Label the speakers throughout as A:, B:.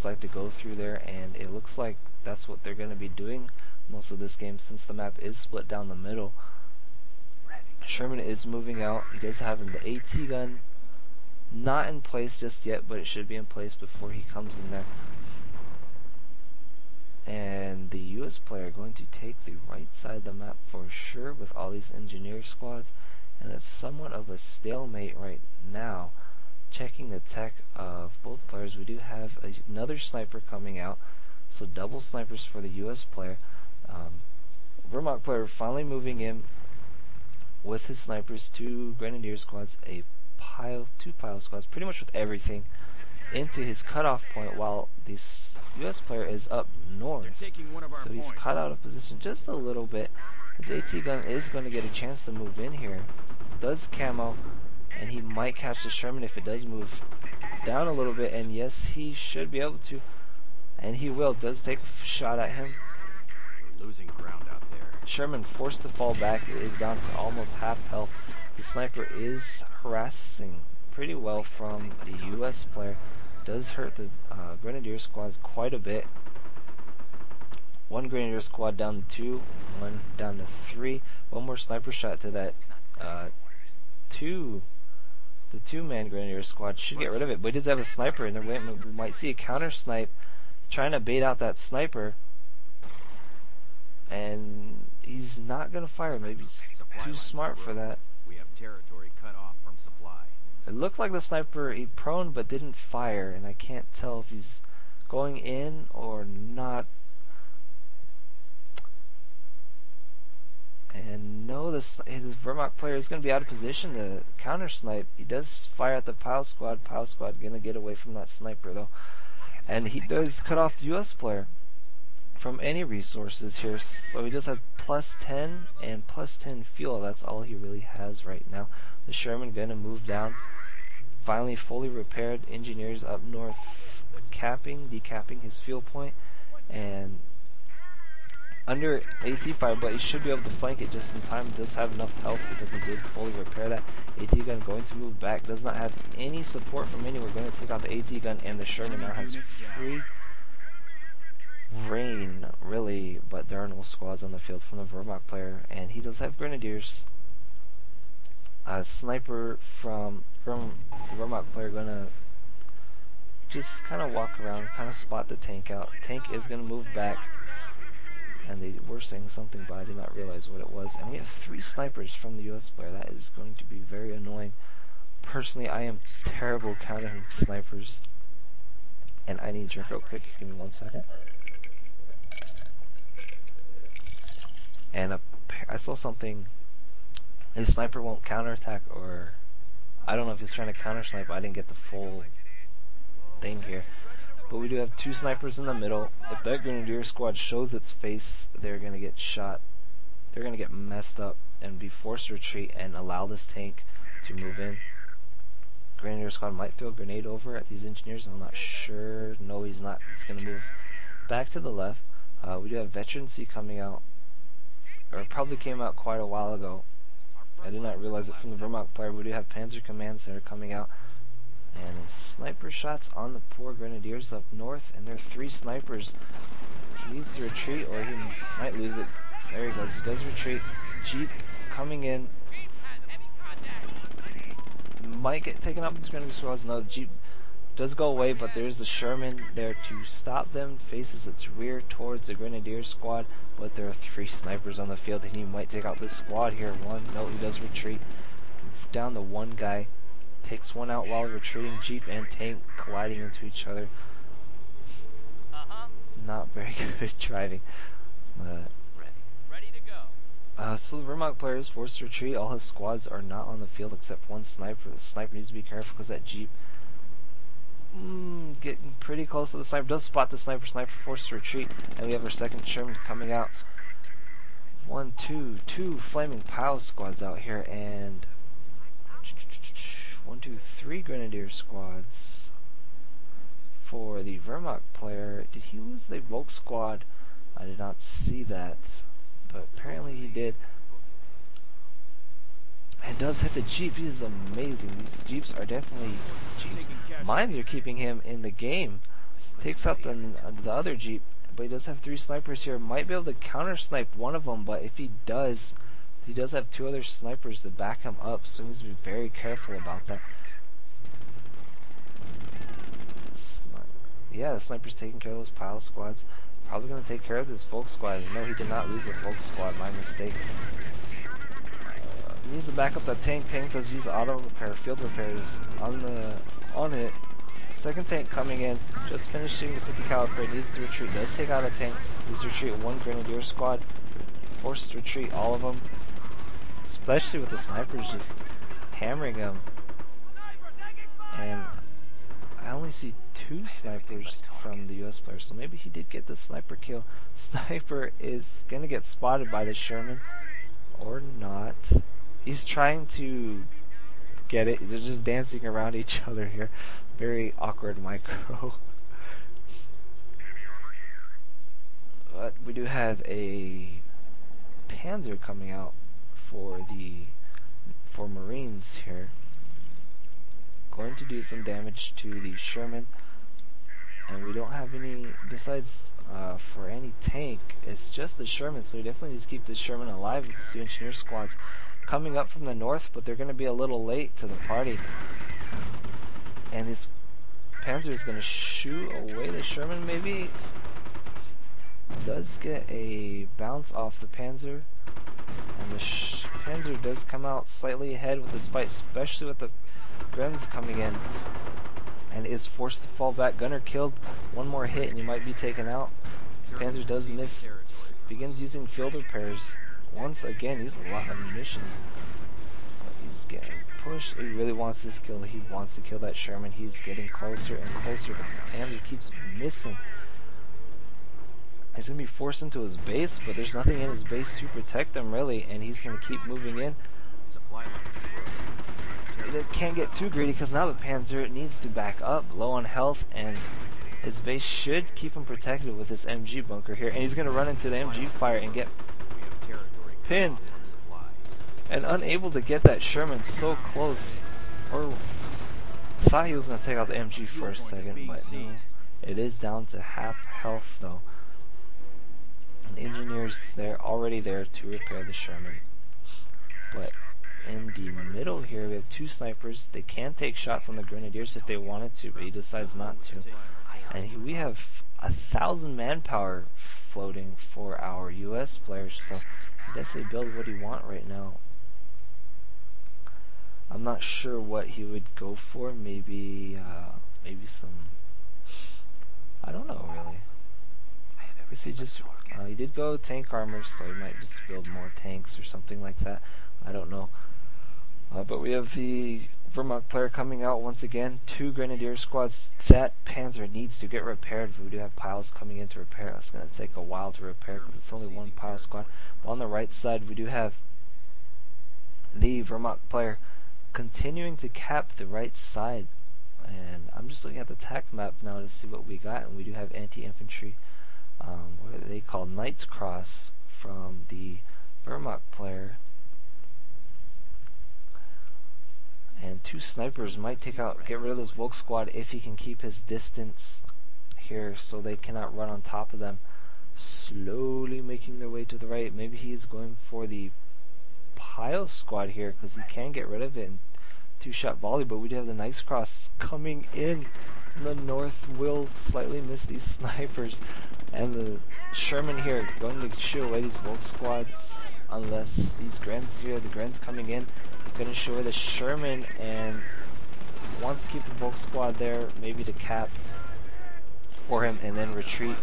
A: players like to go through there, and it looks like that's what they're going to be doing most of this game since the map is split down the middle. Sherman is moving out. He does have the AT gun not in place just yet, but it should be in place before he comes in there. And the US player going to take the right side of the map for sure with all these engineer squads, and it's somewhat of a stalemate right now. Checking the tech of both players, we do have another sniper coming out, so double snipers for the US player. Vermont player finally moving in with his snipers, 2 grenadier squads, two pile squads, pretty much with everything into his cutoff point, while this US player is up north. So he's cut out of position just a little bit. His AT gun is going to get a chance to move in here. Does camo, and he might catch the Sherman if it does move down a little bit, and yes, he should be able to, and he will. Does take a shot at him.
B: We're losing ground out there.
A: Sherman forced to fall back. It is down to almost half health. The sniper is harassing pretty well from the US player. Does hurt the grenadier squads quite a bit. 1 grenadier squad down to 2, 1 down to 3. One more sniper shot to that the 2-man grenadier squad should get rid of it, but he does have a sniper in there. We might see a counter snipe trying to bait out that sniper, and he's not gonna fire. Maybe he's too smart for that.
B: We have territory cut off from supply.
A: It looked like the sniper, he prone but didn't fire, and I can't tell if he's going in or not. And no, his Vermont player is going to be out of position to counter snipe. He does fire at the pile squad. Pile squad going to get away from that sniper though. And he does cut off the US player from any resources here. So he does have +10 and +10 fuel. That's all he really has right now. The Sherman going to move down. Finally fully repaired. Engineers up north decapping his fuel point, and under AT fire, but he should be able to flank it just in time. Does have enough health because he did fully repair that. AT gun going to move back. Does not have any support from anywhere. Going to take out the AT gun, and the Sherman now has free reign, really, but there are no squads on the field from the Vermont player, and he does have grenadiers. A sniper from the Vermont player gonna just kind of walk around, kind of spot the tank out. Tank is gonna move back, and they were saying something, but I did not realize what it was. And we have 3 snipers from the US player. That is going to be very annoying. Personally, I am terrible counting snipers, and I need a drink real quick. Just give me 1 second. And I saw something. His sniper won't counterattack, or I don't know if he's trying to counter snipe. I didn't get the full thing here. But we do have 2 snipers in the middle. If that grenadier squad shows its face, they're going to get shot. They're going to get messed up and be forced to retreat and allow this tank to move in. Grenadier squad might throw a grenade over at these engineers. I'm not sure. No, he's not. He's going to move back to the left. We do have veterancy coming out, or it probably came out quite a while ago. I did not realize it from the Vermont player. We do have Panzer commands that are coming out. And sniper shots on the poor grenadiers up north, and there are 3 snipers. He needs to retreat, or he might lose it. There he goes. He does retreat. Jeep coming in. Might get taken out with the grenadier squads. No, the Jeep does go away, but there's a Sherman there to stop them. Faces its rear towards the grenadier squad, but there are 3 snipers on the field, and he might take out this squad here. 1, no, he does retreat. Down to 1 guy. Takes 1 out while retreating. Jeep and tank colliding into each other. Not very good driving.
B: Ready to go.
A: So the Vermont player is forced to retreat. All his squads are not on the field except 1 sniper. The sniper needs to be careful because that Jeep getting pretty close to the sniper. Does spot the sniper. Sniper forced to retreat, and we have our 2nd Sherman coming out. 1, 2 flaming pile squads out here, and 1, 2, 3 grenadier squads for the Vermont player. Did he lose the Volk squad? I did not see that, but apparently he did. And does hit the Jeep. He is amazing. These Jeeps are definitely Jeeps. Mines are keeping him in the game. Takes out the other Jeep, but he does have 3 snipers here. Might be able to counter snipe one of them, but if he does have 2 other snipers to back him up, so he needs to be very careful about that. Yeah, the sniper's taking care of those pile squads. Probably going to take care of this Volk squad. No, he did not lose the Volk squad, my mistake. Needs to back up that tank. Tank does use auto repair, field repairs on it. Second tank coming in, just finishing the 50 caliber, needs to retreat, does take out a tank, needs to retreat 1 grenadier squad, forced to retreat all of them, especially with the snipers just hammering them. And I only see 2 snipers from the US player, so maybe he did get the sniper kill. Sniper is gonna get spotted by the Sherman, or not. He's trying to get it, they're just dancing around each other here. Very awkward micro. But we do have a Panzer coming out for Marines here. Going to do some damage to the Sherman. And we don't have any, besides for any tank, it's just the Sherman, so we definitely need to keep the Sherman alive with the 2 engineer squads coming up from the north, but they're going to be a little late to the party. And this Panzer is going to shoot away the Sherman, maybe. Does get a bounce off the Panzer. And the Panzer does come out slightly ahead with this fight, especially with the guns coming in. And is forced to fall back. Gunner killed. 1 more hit and he might be taken out. Panzer does miss. Begins using field repairs. Once again, he uses a lot of munitions. But he's getting pushed. He really wants this kill. He wants to kill that Sherman. He's getting closer and closer. The Panzer keeps missing. He's going to be forced into his base, but there's nothing in his base to protect him, really. And he's going to keep moving in. It can't get too greedy because now the Panzer needs to back up, low on health, and his base should keep him protected with this MG bunker here. And he's going to run into the MG fire and get pinned. And unable to get that Sherman so close. Or thought he was going to take out the MG for a second, but no. It is down to half health though. And engineers, they're already there to repair the Sherman. But in the middle here, we have 2 snipers. They can take shots on the grenadiers if they wanted to, but he decides not to. And we have 1,000 manpower floating for our US players, so definitely build what he want right now. I'm not sure what he would go for. Maybe some, I don't know really. I guess he did go tank armor, so he might just build more tanks or something like that. I don't know. But we have the Vermont player coming out once again. 2 grenadier squads. That Panzer needs to get repaired. We do have piles coming in to repair. That's going to take a while to repair because it's only 1 pile squad. But on the right side, we do have the Vermont player continuing to cap the right side. And I'm just looking at the attack map now to see what we got. And we do have anti-infantry. What are they called? Knight's Cross from the Vermont player. And 2 snipers might get rid of this Volk squad if he can keep his distance here so they cannot run on top of them. Slowly making their way to the right. Maybe he is going for the pile squad here because he can get rid of it in 2-shot volley, but we do have the Knight's Cross coming in. The north will slightly miss these snipers. And the Sherman here going to shoot away these Volk squads unless these Grens here, the Grens coming in. Going to show away the Sherman and wants to keep the Volk squad there, maybe to cap for him and then retreat.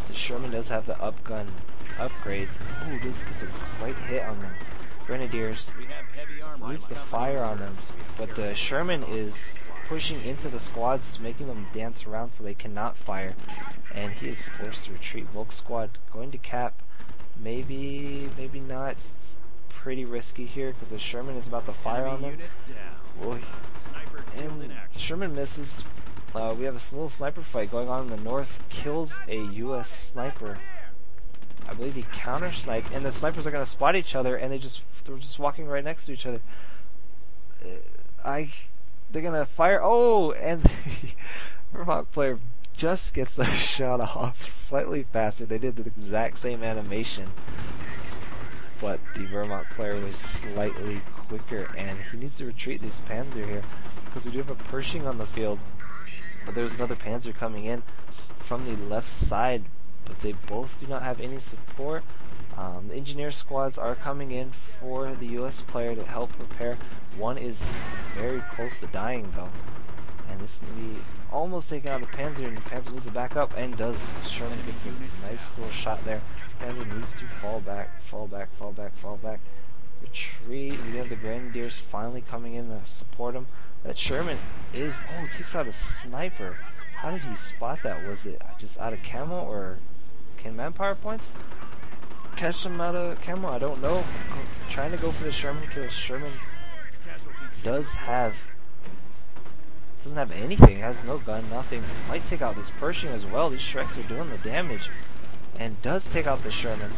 A: The Sherman does have the up gun upgrade. Ooh, this gets a great hit on them. Grenadiers needs to fire on them, but the Sherman is pushing into the squads, making them dance around so they cannot fire, and he is forced to retreat. Volk squad going to cap. Maybe not. It's pretty risky here because the Sherman is about to fire on them. And Sherman misses. We have a little sniper fight going on in the north. Kills a US sniper. I believe he counter sniped, and the snipers are going to spot each other, and they're just walking right next to each other. They're going to fire. Oh, and Vermont player just gets the shot off slightly faster. They did the exact same animation, but the Vermont player was slightly quicker, and he needs to retreat this Panzer here because we do have a Pershing on the field, but there's another Panzer coming in from the left side, but they both do not have any support. The engineer squads are coming in for the US player to help repair. One is very close to dying though, and this is going to be almost taking out the Panzer, and the Panzer needs to back up, and does. Sherman gets a nice little shot there. Panzer needs to fall back, fall back, fall back, fall back. Retreat. We have the Grenadiers finally coming in to support him. That Sherman is, oh, takes out a sniper. How did he spot that? Was it just out of camo, or can manpower points catch him out of camo? I don't know. Trying to go for the Sherman kill. Sherman doesn't have anything. Has no gun, nothing. Might take out this Pershing as well. These Shreks are doing the damage, and does take out the Sherman,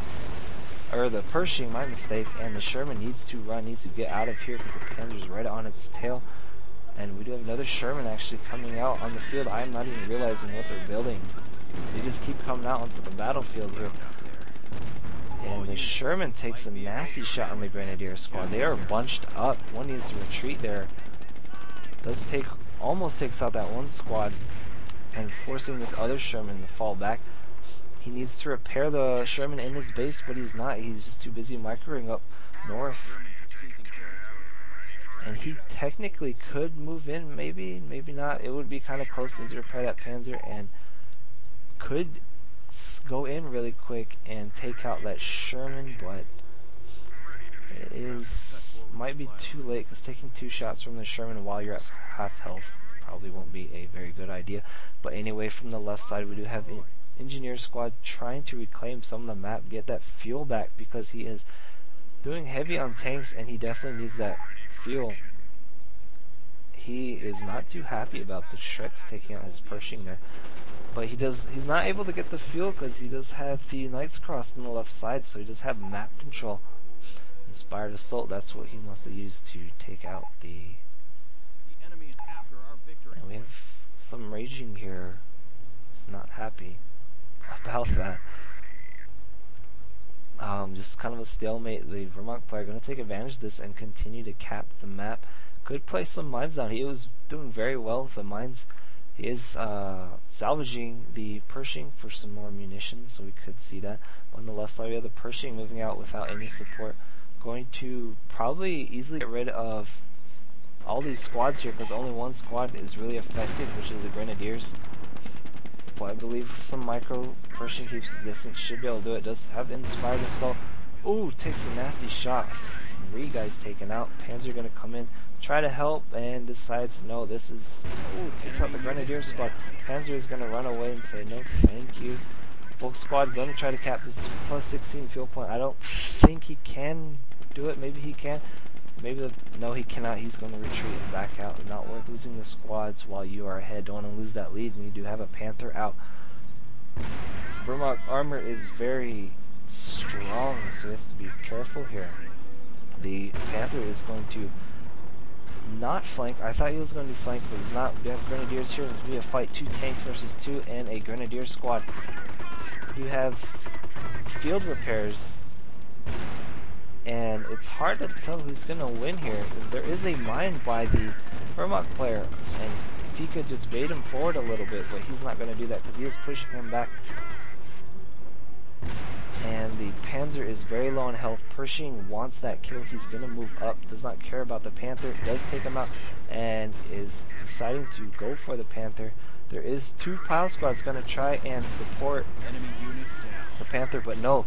A: or the Pershing, my mistake. And the Sherman needs to run, needs to get out of here because the Panzer's right on its tail. And we do have another Sherman actually coming out on the field. I am not even realizing what they're building. They just keep coming out onto the battlefield here. And the Sherman takes a nasty shot on the Grenadier squad. They are bunched up. One needs to retreat there. Does take, almost takes out that one squad, and forcing this other Sherman to fall back. He needs to repair the Sherman in his base, but he's not. He's just too busy microing up north. And he technically could move in, maybe, maybe not. It would be kind of close to repair that Panzer, and could go in really quick and take out that Sherman, but it is, might be too late, because taking 2 shots from the Sherman while you're at half health probably won't be a very good idea. But anyway, from the left side we do have engineer squad trying to reclaim some of the map, get that fuel back, because he is doing heavy on tanks and he definitely needs that fuel. He is not too happy about the Shreks taking out his Pershing there, but he's not able to get the fuel because he does have the Knights Cross on the left side, so he does have map control. Inspired Assault, that's what he must have used to take out the
B: enemy is after our victory.
A: And we have some raging here. It's not happy about that. Just kind of a stalemate. The Vermont player going to take advantage of this and continue to cap the map. Could place some mines down. He was doing very well with the mines. He is salvaging the Pershing for some more munitions, so we could see that. On the left side we have the Pershing moving out without any support. Going to probably easily get rid of all these squads here, because only one squad is really affected, which is the Grenadiers. But I believe some micro Pershing keeps his distance, should be able to do it. Does have Inspired Assault. Ooh, takes a nasty shot. 3 guys taken out. Panzer gonna come in, try to help, and decides no, this is, ooh, takes out the Grenadier squad. Panzer is gonna run away and say no thank you. Bulk squad gonna try to cap this plus 16 fuel point. I don't think he can do it. Maybe he can. Maybe no, he cannot. He's going to retreat and back out. Not worth losing the squads while you are ahead. Don't want to lose that lead, and you do have a Panther out. Vermont armor is very strong, so he has to be careful here. The Panther is going to not flank. I thought he was going to flank, but he's not. We have Grenadiers here. It's going to be a fight. 2 tanks versus 2 and a Grenadier squad. You have field repairs, and it's hard to tell who's going to win here. There is a mine by the Vermont player, and if he could just bait him forward a little bit, but he's not going to do that because he is pushing him back. And the Panzer is very low on health. Pershing wants that kill. He's going to move up. Does not care about the Panther. Does take him out and is deciding to go for the Panther. There is 2 pile squads going to try and support
B: Enemy unit down.
A: the Panther, but no.